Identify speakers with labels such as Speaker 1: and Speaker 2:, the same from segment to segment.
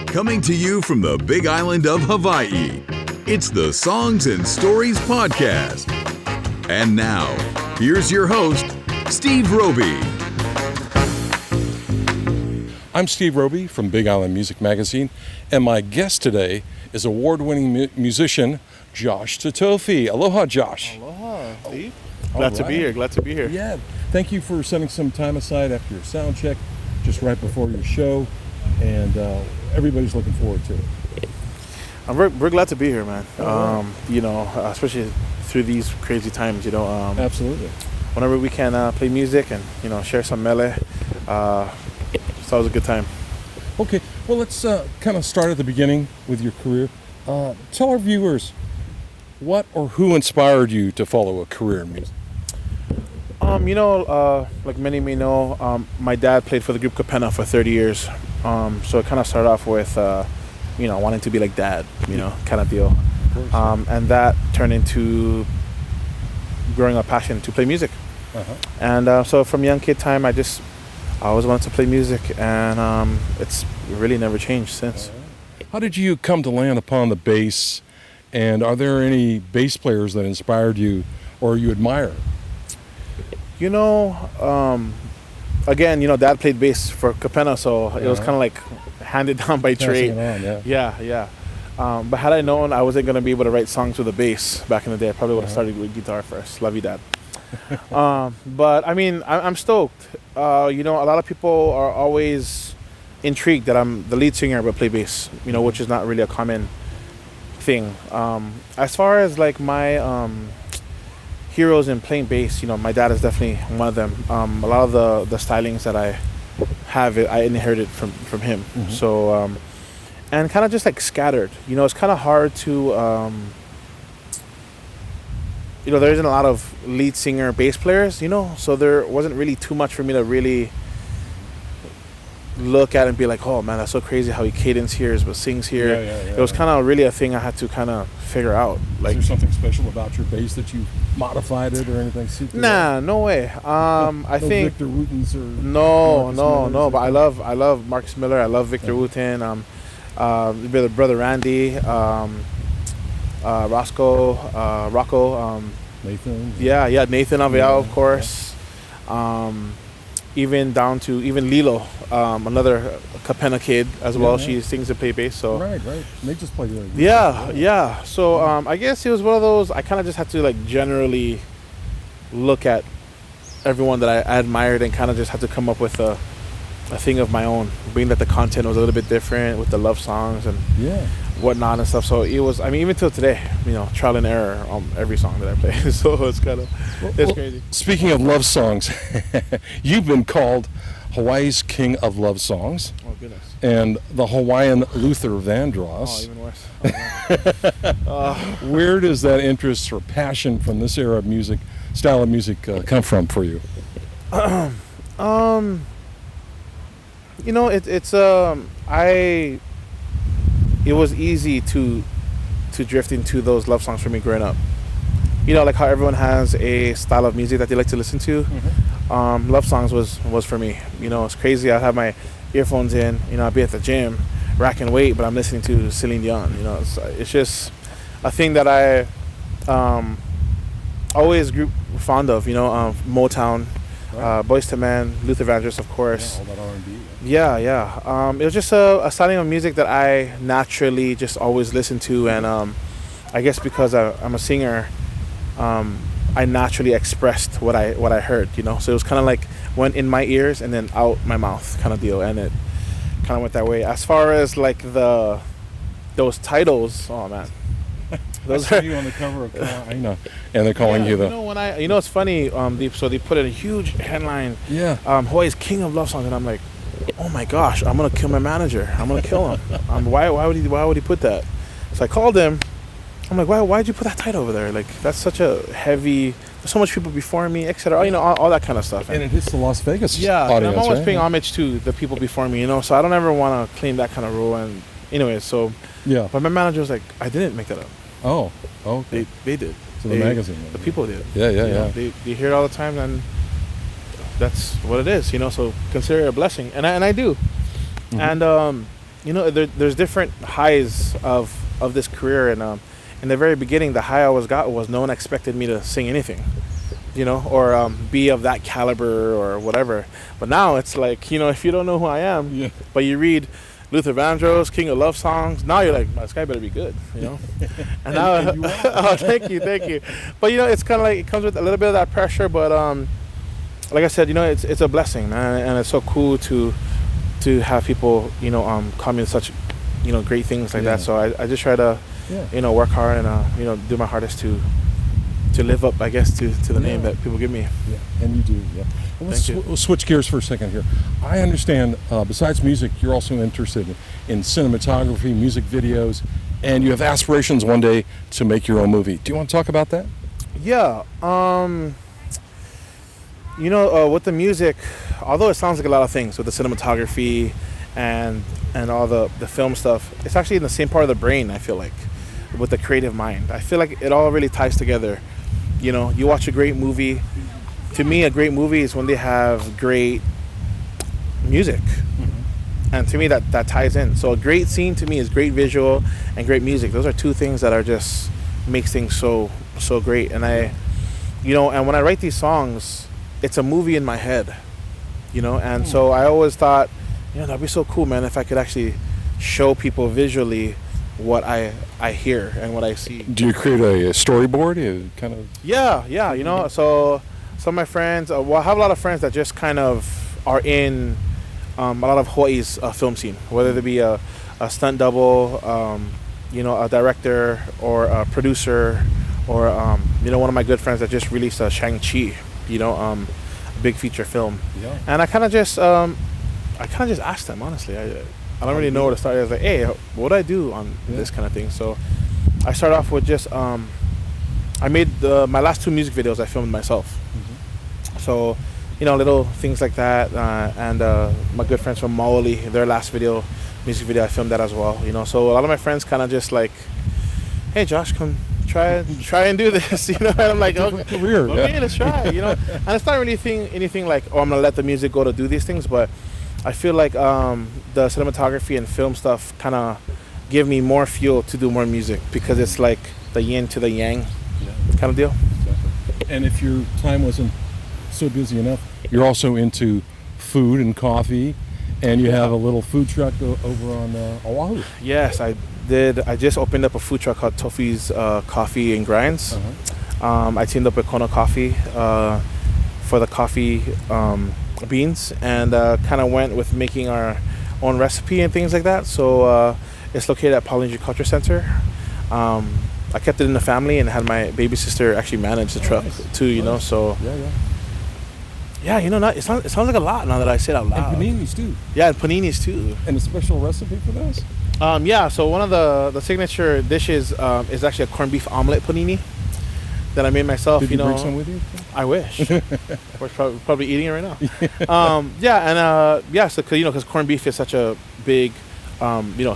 Speaker 1: Coming to you from the Big Island of Hawaii, it's the Songs and Stories Podcast. And now, here's your host, Steve Roby.
Speaker 2: I'm Steve Roby from Big Island Music Magazine, and my guest today is award-winning musician Josh Tatofi. Aloha, Josh.
Speaker 3: Aloha, Steve. Glad to be here.
Speaker 2: Yeah, thank you for setting some time aside after your sound check, just right before your show, and everybody's looking forward to it.
Speaker 3: We're glad to be here, man. Especially through these crazy times,
Speaker 2: Absolutely.
Speaker 3: Whenever we can play music and, share some mele, it's always a good time.
Speaker 2: Okay, well, let's kind of start at the beginning with your career. Tell our viewers what or who inspired you to follow a career in music.
Speaker 3: Like many may know, my dad played for the group Capella for 30 years. So it kind of started off with, wanting to be like dad, kind of deal. And that turned into growing a passion to play music.
Speaker 2: Uh-huh.
Speaker 3: And so from young kid time, I always wanted to play music, and it's really never changed since.
Speaker 2: How did you come to land upon the bass, and are there any bass players that inspired you or you admire?
Speaker 3: Again, Dad played bass for Capella, so it was kind of like handed down by trade. Yeah. But had I known I wasn't going to be able to write songs with a bass back in the day, I probably would have started with guitar first. Love you, Dad. But I mean, I'm stoked. A lot of people are always intrigued that I'm the lead singer but play bass, which is not really a common thing. As far as like my heroes in playing bass, my dad is definitely one of them. A lot of the stylings that I have, I inherited from him. Mm-hmm. So, and kind of just like scattered. It's kind of hard to. There isn't a lot of lead singer bass players, so there wasn't really too much for me to really look at and be like, oh man, that's so crazy how he cadence here but sings here. It was kind of really a thing I had to kind of figure out. Like,
Speaker 2: is there something special about your bass that you modified it or anything?
Speaker 3: Nah, no way. I think
Speaker 2: Victor Wootens or
Speaker 3: no. But I love Marcus Miller. I love Victor Wooten. Brother Randy. Rocco,
Speaker 2: Nathan.
Speaker 3: Yeah, Nathan Avial, of course. Even down to Lilo, another Capella kid as well. She sings and play bass. So
Speaker 2: right. They just play really good.
Speaker 3: Yeah. So I guess it was one of those. I kind of just had to like generally look at everyone that I admired and kind of just had to come up with a thing of my own, being that the content was a little bit different with the love songs and whatnot and stuff. So it was, even till today, trial and error on every song that I play. So it's kind of, it's crazy.
Speaker 2: Speaking of love songs, you've been called Hawaii's King of Love Songs.
Speaker 3: Oh, goodness.
Speaker 2: And the Hawaiian Luther Vandross.
Speaker 3: Oh, even worse.
Speaker 2: Where does that interest or passion from this era of music, style of music, come from for you?
Speaker 3: It was easy to drift into those love songs for me growing up. Like how everyone has a style of music that they like to listen to. Mm-hmm. Love songs was for me. It's crazy. I'd have my earphones in. I'd be at the gym, racking weight, but I'm listening to Celine Dion. It's just a thing that I always grew fond of. Motown. Boyz II Men, Luther Vandross, of course.
Speaker 2: Yeah, all that R&B.
Speaker 3: Yeah. It was just a styling of music that I naturally just always listened to, and I guess because I'm a singer, I naturally expressed what I heard. So it was kind of like went in my ears and then out my mouth kind of deal, and it kind of went that way. As far as like those titles, oh man.
Speaker 2: Those are you on the cover of Kaina, and they're calling you the.
Speaker 3: It's funny. They put in a huge headline.
Speaker 2: Yeah.
Speaker 3: Hawaii's King of Love Songs, and I'm like, oh my gosh, I'm gonna kill my manager. I'm gonna kill him. Why would he put that? So I called him. I'm like, why'd you put that title over there? Like, that's such a heavy. There's so much people before me, etc. All that kind of stuff.
Speaker 2: And it hits the Las Vegas audience.
Speaker 3: And I'm always paying homage to the people before me. So I don't ever want to claim that kind of role. And anyway, so
Speaker 2: yeah.
Speaker 3: But my manager was like, I didn't make that up.
Speaker 2: Oh, okay.
Speaker 3: They did.
Speaker 2: So the magazine.
Speaker 3: The people did.
Speaker 2: Yeah.
Speaker 3: They hear it all the time, and that's what it is. So consider it a blessing, and I do. Mm-hmm. And there's different highs of this career, and in the very beginning, the high I always got was no one expected me to sing anything, or be of that caliber or whatever. But now it's like, if you don't know who I am, but you read Luther Vandross, King of Love Songs, now you're like, this guy better be good, And now,
Speaker 2: and you are.
Speaker 3: oh, thank you. But it's kind of like it comes with a little bit of that pressure, but like I said, it's a blessing, man, and it's so cool to have people, call me such, great things like that. So I just try to, work hard and do my hardest to live up, I guess, to the name that people give me.
Speaker 2: Yeah, and you do. Yeah. Well, we'll switch gears for a second here. I understand, besides music, you're also interested in cinematography, music videos, and you have aspirations one day to make your own movie. Do you want to talk about that?
Speaker 3: Yeah. With the music, although it sounds like a lot of things with the cinematography and all the film stuff, it's actually in the same part of the brain, I feel like, with the creative mind. I feel like it all really ties together. You watch a great movie. To me, a great movie is when they have great music. Mm-hmm. And to me, that ties in. So a great scene to me is great visual and great music. Those are two things that are just makes things so great. And and when I write these songs, it's a movie in my head, and so I always thought, that'd be so cool, man, if I could actually show people visually what I hear and what I see.
Speaker 2: Do you create a storyboard? Kind of.
Speaker 3: Yeah. So some of my friends, I have a lot of friends that just kind of are in a lot of Hawaii's film scene, whether they be a stunt double, a director or a producer, or one of my good friends that just released a Shang-Chi, a big feature film. Yeah. And I kind of just asked them, honestly. I don't really know where to start. I was like, hey, what do I do on this kind of thing? So I start off with just, I made my last 2 music videos I filmed myself. Mm-hmm. So, little things like that. And my good friends from Maui, their last music video, I filmed that as well. So a lot of my friends kind of just like, hey, Josh, come try and do this, and I'm like, okay, let's try, and it's not really anything like, I'm gonna let the music go to do these things, but I feel like the cinematography and film stuff kind of give me more fuel to do more music, because it's like the yin to the yang kind of deal.
Speaker 2: Exactly. And if your time wasn't so busy enough, you're also into food and coffee, and you have a little food truck over on Oahu.
Speaker 3: Yes, I did. I just opened up a food truck called Tofi's Coffee and Grinds. Uh-huh. I teamed up with Kona Coffee for the coffee beans, and kind of went with making our own recipe and things like that. So it's located at Polynesian Culture Center. I kept it in the family and had my baby sister actually manage the truck too. Nice. So yeah, it sounds like a lot now that I say it out loud.
Speaker 2: And paninis too.
Speaker 3: Yeah, and paninis too.
Speaker 2: And a special recipe for those?
Speaker 3: So one of the signature dishes is actually a corned beef omelet panini that I made myself.
Speaker 2: Did you bring some with you?
Speaker 3: I wish. We're probably eating it right now. So because corned beef is such a big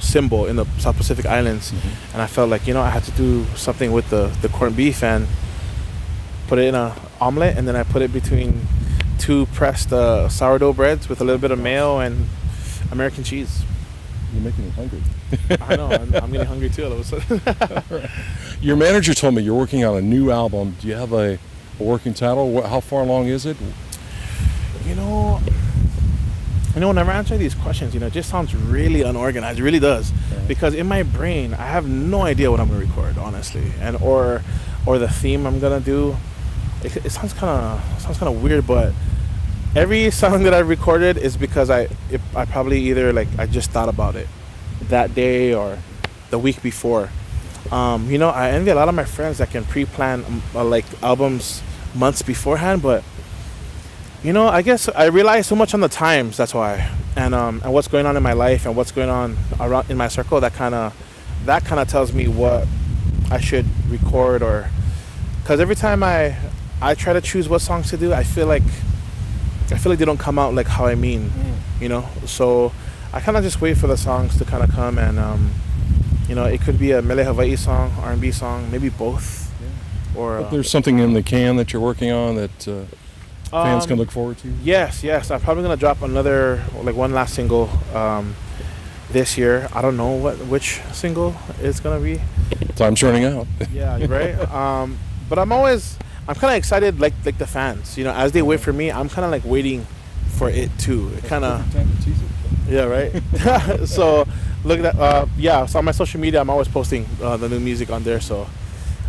Speaker 3: symbol in the South Pacific Islands, mm-hmm. and I felt like I had to do something with the corned beef and put it in an omelet, and then I put it between 2 pressed sourdough breads with a little bit of mayo and American cheese.
Speaker 2: You're making me hungry.
Speaker 3: I know. I'm getting hungry too all of a sudden.
Speaker 2: Your manager told me you're working on a new album. Do you have a working title? How far along is it?
Speaker 3: Whenever I answer these questions, it just sounds really unorganized. It really does. Right. Because in my brain, I have no idea what I'm going to record, honestly. And or the theme I'm going to do. It sounds kind of weird, but every song that I recorded is because I probably either I just thought about it that day or the week before. I envy a lot of my friends that can pre-plan albums months beforehand, but I guess I rely so much on the times. That's why, and what's going on in my life and what's going on around in my circle. That kind of tells me what I should record, or because every time I try to choose what songs to do, I feel like they don't come out like how I mean, So I kind of just wait for the songs to kind of come, and it could be a Mele Hawaii song, R&B song, maybe both. Yeah. Or
Speaker 2: but there's something in the can that you're working on that fans can look forward to.
Speaker 3: Yes. I'm probably gonna drop another one last single this year. I don't know which single it's gonna be.
Speaker 2: Time's running out.
Speaker 3: Yeah, right. But I'm kind of excited, like the fans. You know, as they wait for me, I'm kind of like waiting for it too. It kind of. Yeah, right. So look at that. Yeah, so on my social media, I'm always posting the new music on there. So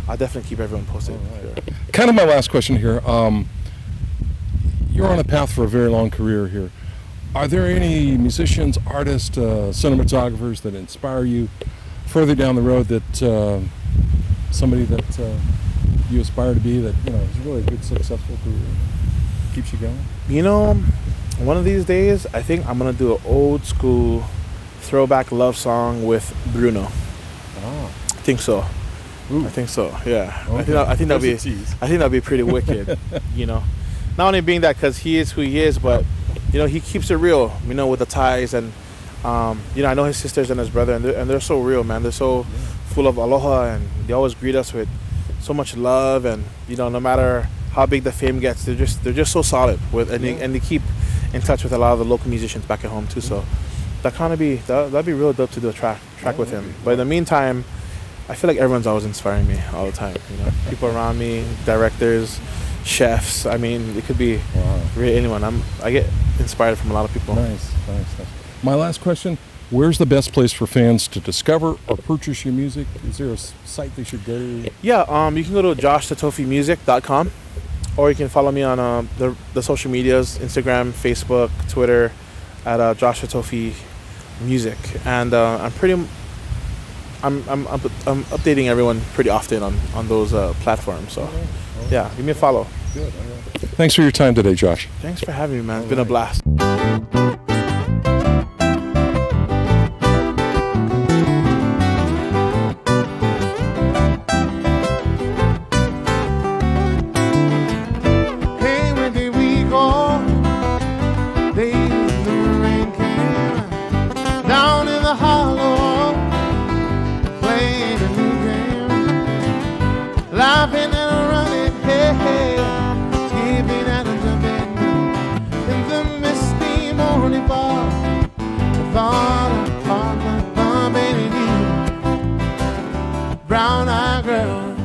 Speaker 3: I'll definitely keep everyone posted.
Speaker 2: Right. Kind of my last question here. You're on a path for a very long career here. Are there any musicians, artists, cinematographers that inspire you further down the road, that somebody that you aspire to be, that is really a good, successful career, keeps you going?
Speaker 3: You know, one of these days, I think I'm gonna do an old school throwback love song with Bruno.
Speaker 2: Ah.
Speaker 3: I think so.
Speaker 2: Ooh.
Speaker 3: I think so. Yeah.
Speaker 2: Okay.
Speaker 3: I think that'll be pretty wicked. Not only being that because he is who he is, but he keeps it real. With the ties, and I know his sisters and his brother, and they're so real, man. They're so full of aloha, and they always greet us with so much love, and no matter how big the fame gets, they're just so solid and they keep in touch with a lot of the local musicians back at home too. So that'd be real dope to do a track with him. But in the meantime, I feel like everyone's always inspiring me all the time. People around me, directors, chefs. I mean, it could be really anyone. I get inspired from a lot of people.
Speaker 2: Nice. My last question: where's the best place for fans to discover or purchase your music? Is there a site they should go to?
Speaker 3: Yeah, you can go to joshtatofimusic.com, or you can follow me on the social medias: Instagram, Facebook, Twitter, at Josh Tatofi Music. And I'm updating everyone pretty often on those platforms. So yeah, give me a follow.
Speaker 2: Good. Thanks for your time today, Josh.
Speaker 3: Thanks for having me, man. It's been a blast. Brown-eyed girl,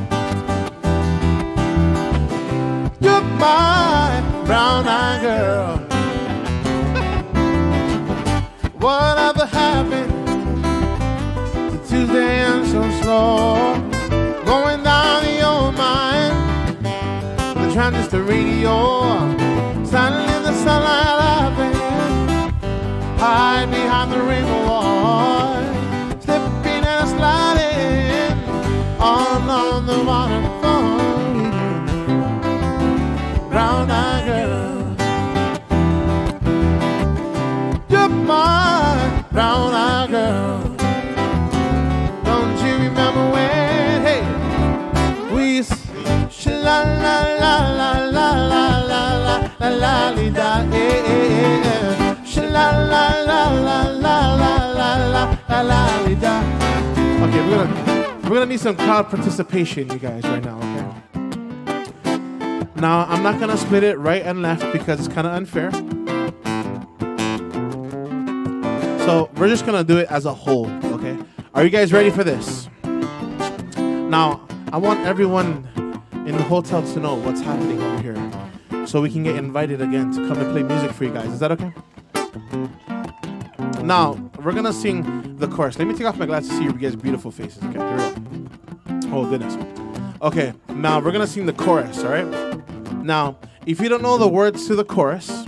Speaker 3: you're my brown-eyed girl. Whatever happened to Tuesday and so slow, going down the old mine with a transistor radio, standing in the sunlight laughing, hide behind the rainbow wall, slipping and sliding on the waterfall. Brown-eyed girl, you're my brown-eyed girl. Don't you remember when, hey, we used to Sha-la-la-la-la-la-la-la-la-la-la-la-la-la-la-la-la, Sha-la-la-la-la-la-la-la-la-la-la-la. Okay, we're gonna need some crowd participation, you guys, right now, okay? Now, I'm not gonna split it right and left because it's kind of unfair. So we're just gonna do it as a whole, okay? Are you guys ready for this? Now, I want everyone in the hotel to know what's happening over here, so we can get invited again to come and play music for you guys. Is that okay? Now, we're gonna sing the chorus. Let me take off my glasses to see you guys' beautiful faces. Okay, here we go. Oh, goodness. Okay, now we're gonna sing the chorus, all right? Now, if you don't know the words to the chorus,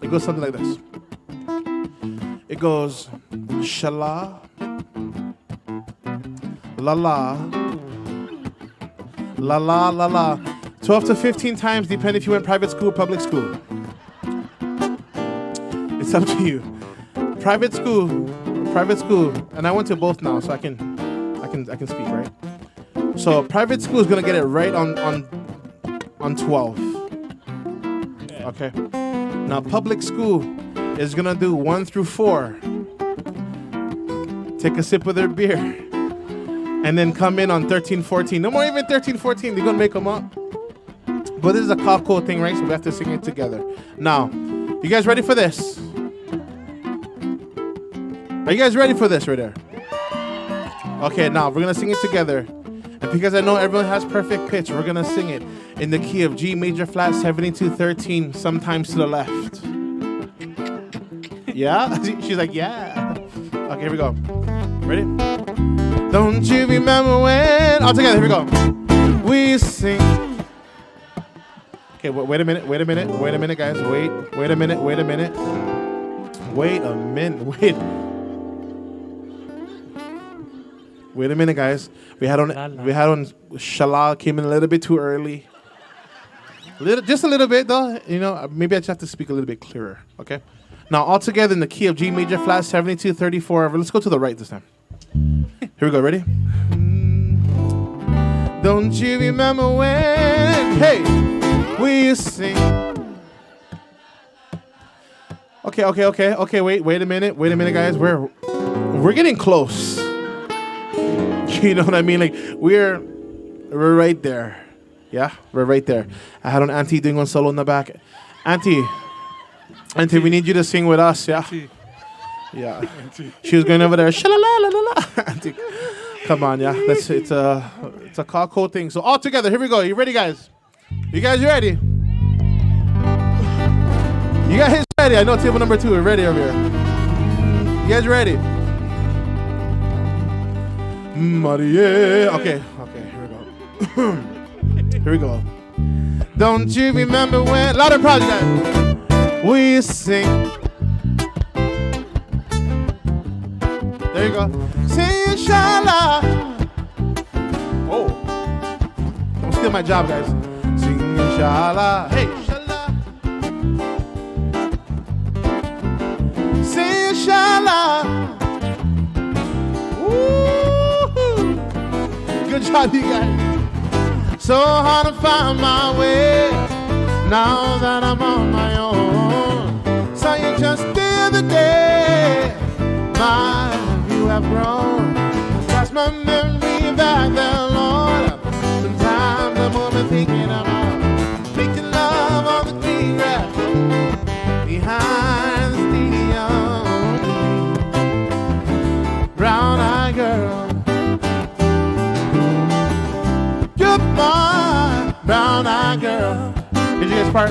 Speaker 3: it goes something like this. It goes, Sha-la, la-la, la-la, la-la. 12 to 15 times, depending if you went private school or public school. It's up to you. Private school, and I went to both now, so I can speak, right? So private school is gonna get it right on 12. Okay. Now public school is gonna do 1 through 4. Take a sip of their beer, and then come in on 13, 14. No more even 13, 14. They're gonna make them up. But this is a cop code thing, right? So we have to sing it together. Now, you guys ready for this? Are you guys ready for this right there? Okay, now we're gonna sing it together. And because I know everyone has perfect pitch, we're gonna sing it in the key of G major flat 7213, sometimes to the left. Yeah? She's like, yeah. Okay, here we go. Ready? Don't you remember when? All together, here we go. We sing. Okay, wait a minute, guys. Wait a minute. Wait a minute, guys. We had on Sha-la-la came in a little bit too early. Just a little bit though. You know, maybe I just have to speak a little bit clearer. Okay. Now all together in the key of G major flat 7234. Let's go to the right this time. Here we go. Ready? Don't you remember when? Hey, we sing. Okay. Wait a minute, guys. We're getting close. You know what I mean? Like we're right there. Yeah, we're right there. I had an auntie doing one solo in the back. Auntie, we need you to sing with us. Yeah. Yeah. She was going over there. Sha-la-la-la-la-la. Auntie, come on, yeah. It's a cool thing. So all together, here we go. You ready, guys? You guys ready? You guys ready? I know table number 2 is ready over here. You guys ready? Maria. Okay, here we go. Here we go. Don't you remember when? Louder, proud, you guys. We sing. There you go. Sing Sha-la. Oh. Don't steal my job, guys. Sing Sha-la. Hey, Sha-la. Sing Sha-la. Woo-hoo. Good job, you guys. So hard to find my way now that I'm on my own. So you just the other day, you have grown. That's my memory back there, Lord. Sometimes I'm only thinking about making love on the green grass behind the stadium. Brown-eyed girl. My brown-eyed girl. Did you guys part?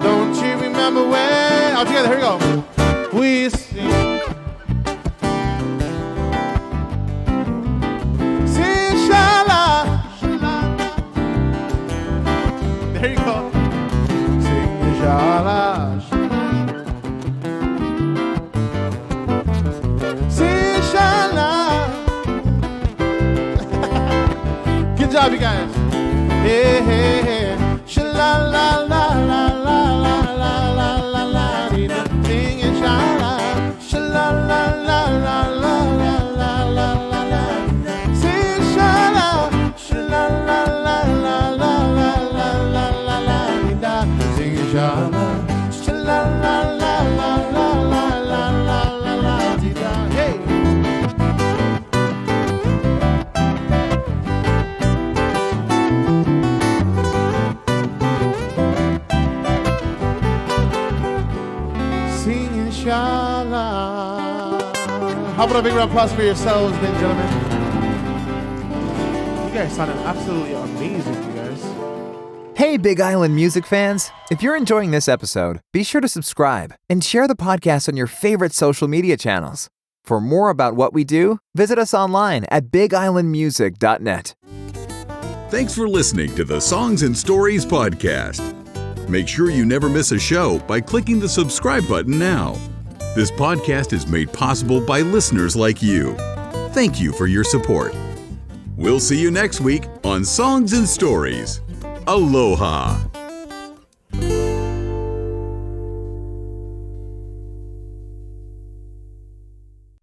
Speaker 3: Don't you remember when? All together, here we go. We sing. Sing Sha-la. There you go. Sing Sha-la. Sing Sha-la. Good job, you guys. Hey, hey, hey. Sha-la-la-la-la-la-la-la-la-la-la. Singing Sha-la. Sha-la-la-la-la-la-la-la-la-la. Sing Sha-la. Sha-la-la-la-la-la-la-la-la-la. Singing Sha-la. Sha-la-la-la-la-la-la-la-la-la. Hey. Sha-la. How about a big round of applause for yourselves, ladies and gentlemen? You guys sounded absolutely amazing, you guys.
Speaker 4: Hey, Big Island music fans. If you're enjoying this episode, be sure to subscribe and share the podcast on your favorite social media channels. For more about what we do, visit us online at bigislandmusic.net.
Speaker 1: Thanks for listening to the Songs and Stories podcast. Make sure you never miss a show by clicking the subscribe button now. This podcast is made possible by listeners like you. Thank you for your support. We'll see you next week on Songs and Stories. Aloha.